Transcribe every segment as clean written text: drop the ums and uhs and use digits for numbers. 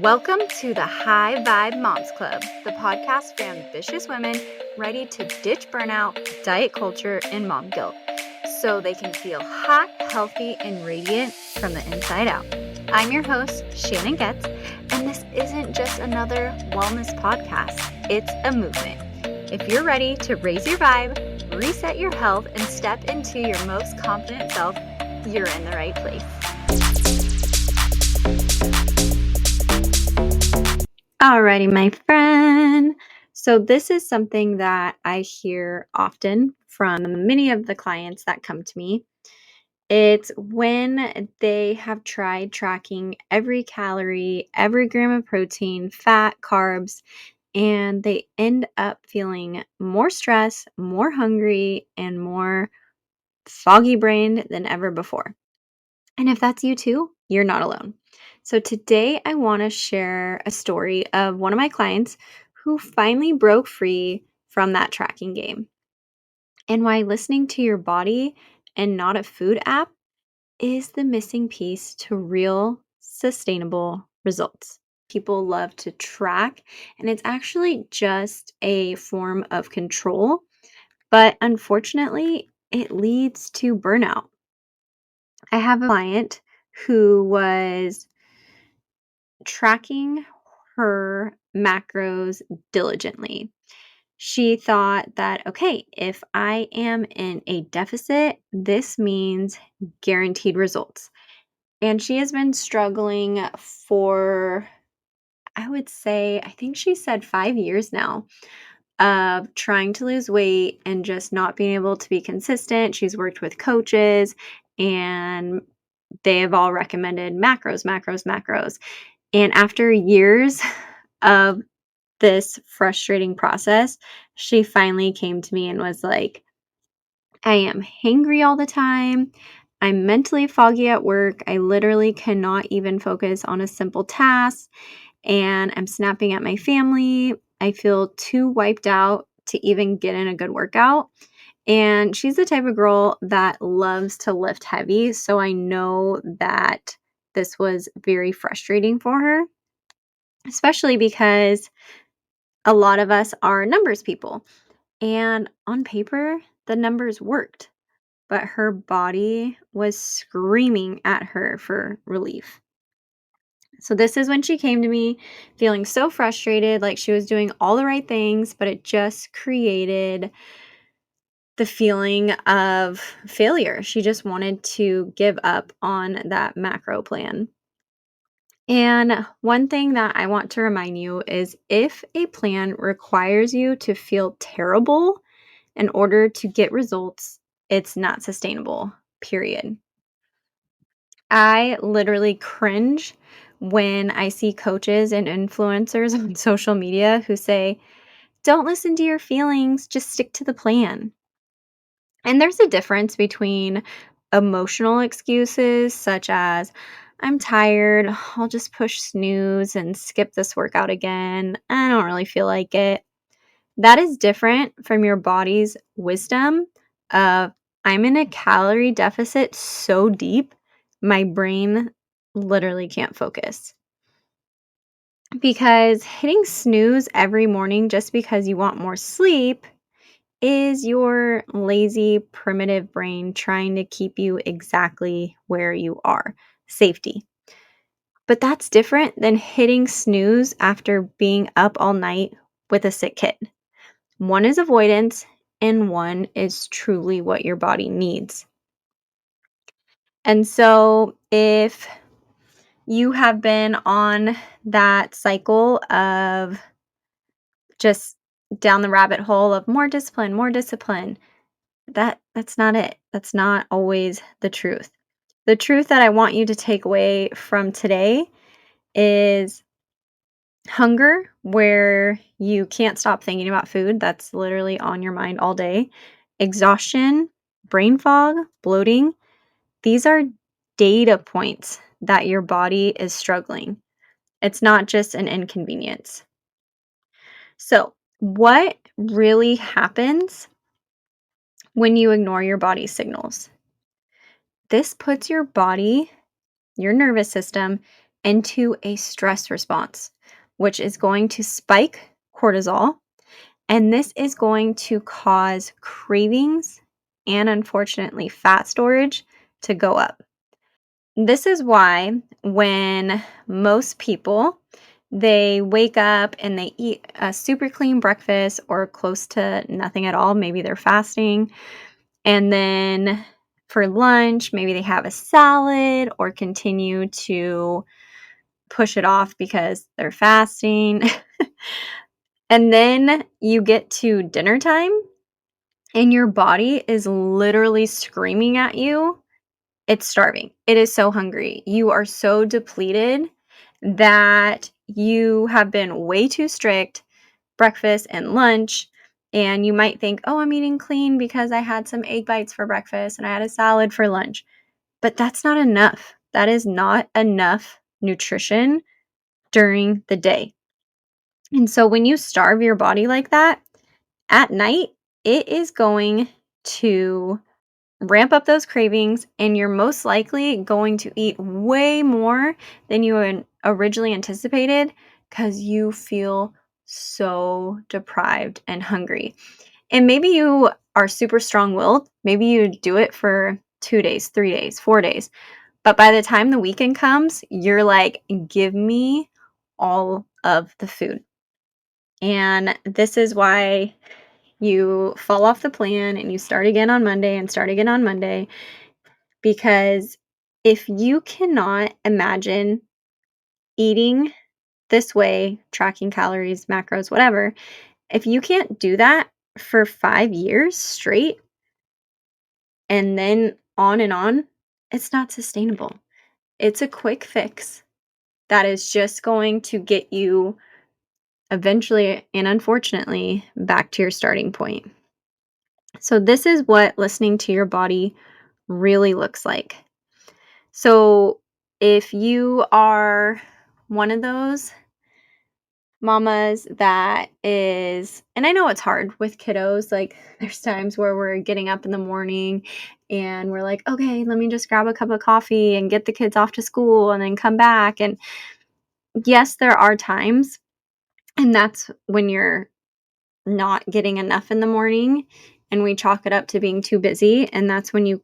Welcome to the High Vibe Moms Club, the podcast for ambitious women ready to ditch burnout, diet culture, and mom guilt so they can feel hot, healthy, and radiant from the inside out. I'm your host, Shannon, and this isn't just another wellness podcast. It's a movement. If you're ready to raise your vibe, reset your health, and step into your most confident self, you're in the right place. Alrighty, my friend. So this is something that I hear often from many of the clients that come to me. It's when they have tried tracking every calorie, every gram of protein, fat, carbs, and they end up feeling more stressed, more hungry, and more foggy brained than ever before. And if that's you too, you're not alone. So today I want to share a story of one of my clients who finally broke free from that tracking game and why listening to your body and not a food app is the missing piece to real sustainable results. People love to track, and it's actually just a form of control, but unfortunately, it leads to burnout. I have a client who was tracking her macros diligently. She thought that, okay, if I am in a deficit, this means guaranteed results. And she has been struggling for, I would say, I think she said 5 years now of trying to lose weight and just not being able to be consistent. She's worked with coaches and they have all recommended macros, macros, macros. And after years of this frustrating process, she finally came to me and was like, I am hangry all the time. I'm mentally foggy at work. I literally cannot even focus on a simple task. And I'm snapping at my family. I feel too wiped out to even get in a good workout. And she's the type of girl that loves to lift heavy. So I know that this was very frustrating for her, especially because a lot of us are numbers people. And on paper, the numbers worked, but her body was screaming at her for relief. So this is when she came to me feeling so frustrated, like she was doing all the right things, but it just created the feeling of failure. She just wanted to give up on that macro plan. And one thing that I want to remind you is if a plan requires you to feel terrible in order to get results, it's not sustainable, period. I literally cringe when I see coaches and influencers on social media who say, don't listen to your feelings, just stick to the plan. And there's a difference between emotional excuses, such as, I'm tired, I'll just push snooze and skip this workout again. I don't really feel like it. That is different from your body's wisdom of, I'm in a calorie deficit so deep, my brain literally can't focus. Because hitting snooze every morning just because you want more sleep is your lazy, primitive brain trying to keep you exactly where you are. Safety. But that's different than hitting snooze after being up all night with a sick kid. One is avoidance, and one is truly what your body needs. And so, if you have been on that cycle of just down the rabbit hole of more discipline, that's not it. That's not always the truth. The truth that I want you to take away from today is hunger, where you can't stop thinking about food. That's literally on your mind all day. Exhaustion, brain fog, bloating. These are data points that your body is struggling. It's not just an inconvenience. So, what really happens when you ignore your body's signals? This puts your body, your nervous system, into a stress response, which is going to spike cortisol. And this is going to cause cravings and unfortunately fat storage to go up. This is why when most people they wake up and they eat a super clean breakfast or close to nothing at all, maybe they're fasting, and then for lunch, maybe they have a salad or continue to push it off because they're fasting. And then you get to dinner time and your body is literally screaming at you. It's starving. It is so hungry. You are so depleted that you have been way too strict breakfast and lunch. And you might think, oh, I'm eating clean because I had some egg bites for breakfast and I had a salad for lunch. But that's not enough. That is not enough nutrition during the day. And so when you starve your body like that, at night, it is going to ramp up those cravings, and you're most likely going to eat way more than you originally anticipated because you feel so deprived and hungry. And maybe you are super strong willed. Maybe you do it for 2 days, 3 days, 4 days. But by the time the weekend comes, you're like, give me all of the food. And this is why you fall off the plan and you start again on Monday and start again on Monday. Because if you cannot imagine eating this way, tracking calories, macros, whatever, if you can't do that for 5 years straight and then on, it's not sustainable. It's a quick fix that is just going to get you eventually and unfortunately back to your starting point. So, this is what listening to your body really looks like. So, if you are one of those mamas that is, and I know it's hard with kiddos, like there's times where we're getting up in the morning and we're like, okay, let me just grab a cup of coffee and get the kids off to school and then come back. And yes, there are times, and that's when you're not getting enough in the morning and we chalk it up to being too busy. And that's when you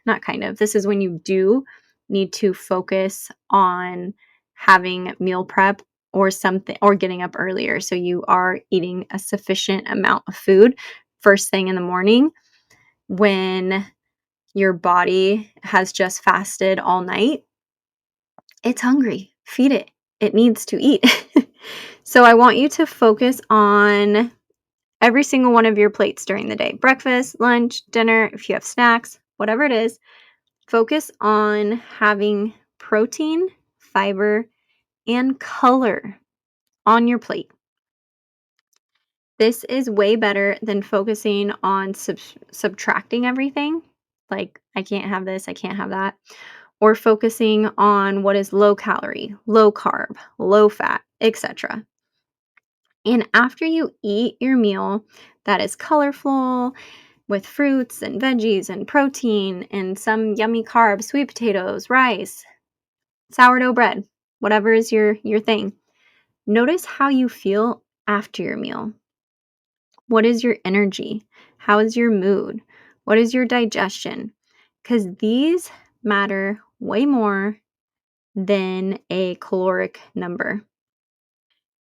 this is when you do need to focus on having meal prep or something or getting up earlier. So you are eating a sufficient amount of food first thing in the morning when your body has just fasted all night. It's hungry. Feed it. It needs to eat. So I want you to focus on every single one of your plates during the day. Breakfast, lunch, dinner, if you have snacks, whatever it is, focus on having protein, fiber, and color on your plate. This is way better than focusing on subtracting everything. Like, I can't have this, I can't have that. Or focusing on what is low calorie, low carb, low fat, etc. And after you eat your meal that is colorful with fruits and veggies and protein and some yummy carbs, sweet potatoes, rice, sourdough bread, whatever is your thing. Notice how you feel after your meal. What is your energy? How is your mood? What is your digestion? Because these matter way more than a caloric number.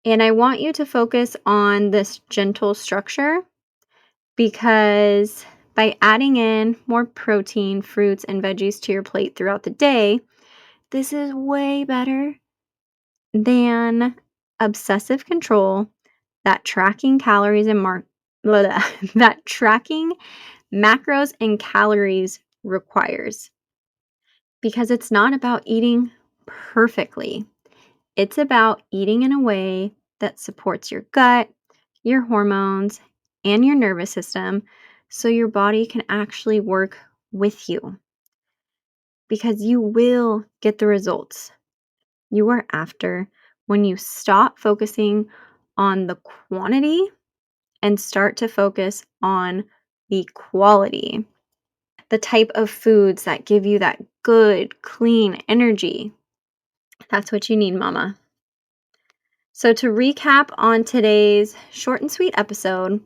And I want you to focus on this gentle structure because by adding in more protein, fruits, and veggies to your plate throughout the day, this is way better than obsessive control that tracking calories and that tracking macros and calories requires. Because it's not about eating perfectly. It's about eating in a way that supports your gut, your hormones, and your nervous system so your body can actually work with you. Because you will get the results you are after when you stop focusing on the quantity and start to focus on the quality, the type of foods that give you that good, clean energy. That's what you need, mama. So, to recap on today's short and sweet episode,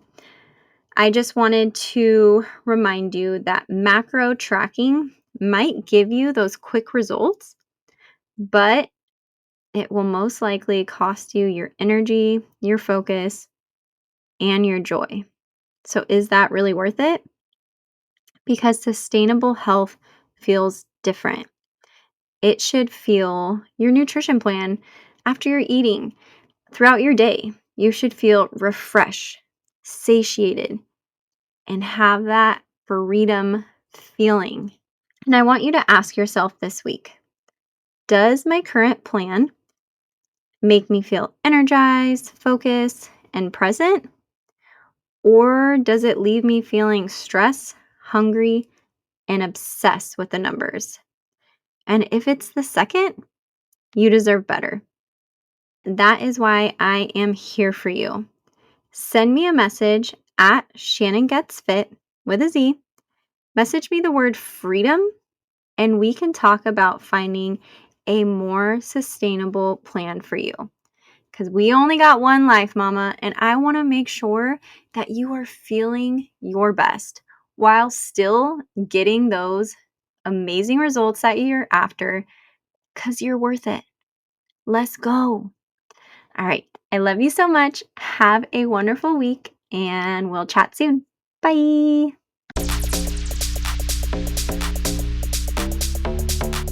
I just wanted to remind you that macro tracking might give you those quick results, but it will most likely cost you your energy, your focus, and your joy. So, is that really worth it? Because sustainable health feels different. It should feel your nutrition plan after you're eating throughout your day. You should feel refreshed, satiated, and have that freedom feeling. And I want you to ask yourself this week, does my current plan make me feel energized, focused, and present? Or does it leave me feeling stressed, hungry, and obsessed with the numbers? And if it's the second, you deserve better. That is why I am here for you. Send me a message at Shannon Gets Fit with a Z. Message me the word freedom, and we can talk about finding a more sustainable plan for you. Because we only got one life, mama, and I want to make sure that you are feeling your best while still getting those amazing results that you're after, because you're worth it. Let's go. All right. I love you so much. Have a wonderful week, and we'll chat soon. Bye.